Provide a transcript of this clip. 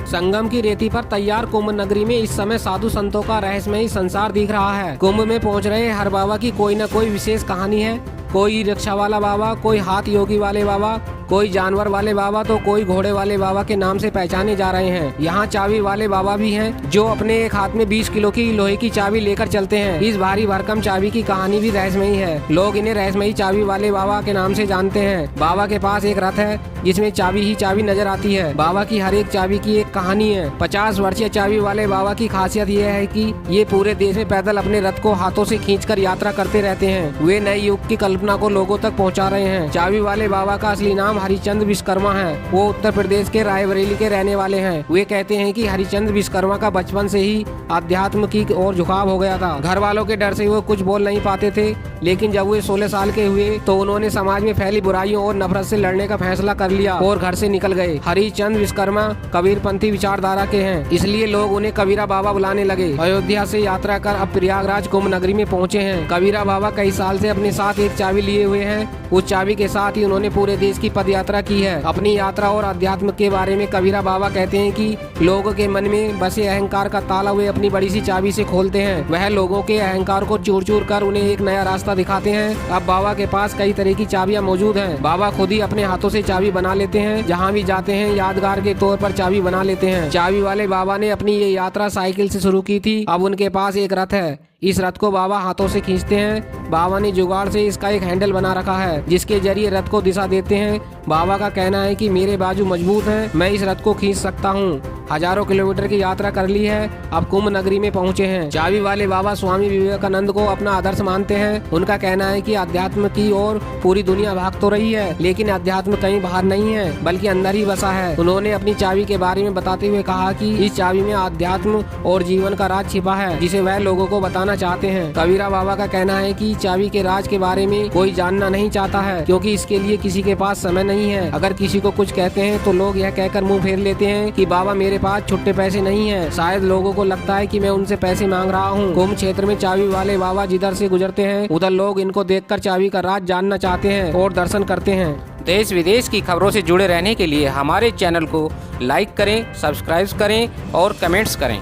संगम की रेती पर तैयार कुंभ नगरी में इस समय साधु संतों का रहस्यमयी संसार दिख रहा है। कुंभ में पहुंच रहे हर बाबा की कोई न कोई विशेष कहानी है। कोई रिक्शा वाला बाबा, कोई हाथ योगी वाले बाबा, कोई जानवर वाले बाबा तो कोई घोड़े वाले बाबा के नाम से पहचाने जा रहे हैं। यहाँ चाबी वाले बाबा भी हैं जो अपने एक हाथ में 20 किलो की लोहे की चाबी लेकर चलते हैं। इस भारी भरकम चाबी की कहानी भी रहस्यमयी है। लोग इन्हें रहस्यमयी चाबी वाले बाबा के नाम से जानते हैं। बाबा के पास एक रथ है जिसमें चाबी ही चाबी नजर आती है। बाबा की हर एक चाबी की एक कहानी है। 50 वर्षीय चाबी वाले बाबा की खासियत यह है कि ये पूरे देश में पैदल अपने रथ को हाथों से खींचकर यात्रा करते रहते हैं। वे नए युग की कल्पना को लोगों तक पहुंचा रहे हैं। चाबी वाले बाबा का असली नाम हरिचंद विश्वकर्मा है। वो उत्तर प्रदेश के रायबरेली के रहने वाले हैं। वे कहते हैं कि हरिचंद विश्वकर्मा का बचपन से ही अध्यात्म की ओर झुकाव हो गया था। घर वालों के डर से वो कुछ बोल नहीं पाते थे, लेकिन जब वे 16 साल के हुए तो उन्होंने समाज में फैली बुराइयों और नफरत से लड़ने का फैसला कर लिया और घर से निकल गए। हरिचंद विश्वकर्मा कबीरपंथी विचारधारा के हैं, इसलिए लोग उन्हें कबीरा बाबा बुलाने लगे। अयोध्या से यात्रा कर अब प्रयागराज कुंभ नगरी में पहुंचे हैं। कबीरा बाबा कई साल से अपने साथ एक चाबी लिए हुए हैं। उस चाबी के साथ ही उन्होंने पूरे देश की पद यात्रा की है। अपनी यात्रा और अध्यात्म के बारे में कबीरा बाबा कहते हैं कि लोगों के मन में बसे अहंकार का ताला वे अपनी बड़ी सी चाबी से खोलते हैं। वह लोगों के अहंकार को चूर चूर कर उन्हें एक नया रास्ता दिखाते हैं। अब बाबा के पास कई तरह की चाबियां मौजूद हैं। बाबा खुद ही अपने हाथों से चाबी बना लेते हैं। जहाँ भी जाते हैं यादगार के तौर पर चाबी बना लेते हैं। चाबी वाले बाबा ने अपनी ये यात्रा साइकिल से शुरू की थी। अब उनके पास एक रथ है। इस रथ को बाबा हाथों से खींचते हैं। बाबा ने जुगाड़ से इसका एक हैंडल बना रखा है जिसके जरिए रथ को दिशा देते हैं। बाबा का कहना है कि मेरे बाजू मजबूत हैं, मैं इस रथ को खींच सकता हूँ। हजारों किलोमीटर की यात्रा कर ली है, अब कुंभ नगरी में पहुँचे हैं। चाबी वाले बाबा स्वामी विवेकानंद को अपना आदर्श मानते हैं। उनका कहना है कि अध्यात्म की ओर पूरी दुनिया भाग तो रही है, लेकिन अध्यात्म कहीं बाहर नहीं है बल्कि अंदर ही बसा है। उन्होंने अपनी चाबी के बारे में बताते हुए कहा कि इस चाबी में अध्यात्म और जीवन का राज छिपा है जिसे वह लोगों को बताना चाहते हैं। कबीरा बाबा का कहना है कि चाबी के राज के बारे में कोई जानना नहीं चाहता है क्योंकि इसके लिए किसी के पास समय नहीं है। अगर किसी को कुछ कहते हैं तो लोग यह कहकर मुंह फेर लेते हैं कि बाबा मेरे पास छुट्टे पैसे नहीं है। शायद लोगों को लगता है कि मैं उनसे पैसे मांग रहा हूँ। कुंभ क्षेत्र में चाबी वाले बाबा जिधर से गुजरते हैं उधर लोग इनको देखकर चाबी का राज जानना चाहते हैं और दर्शन करते हैं। देश विदेश की खबरों से जुड़े रहने के लिए हमारे चैनल को लाइक करें, सब्सक्राइब करें और कमेंट्स करें।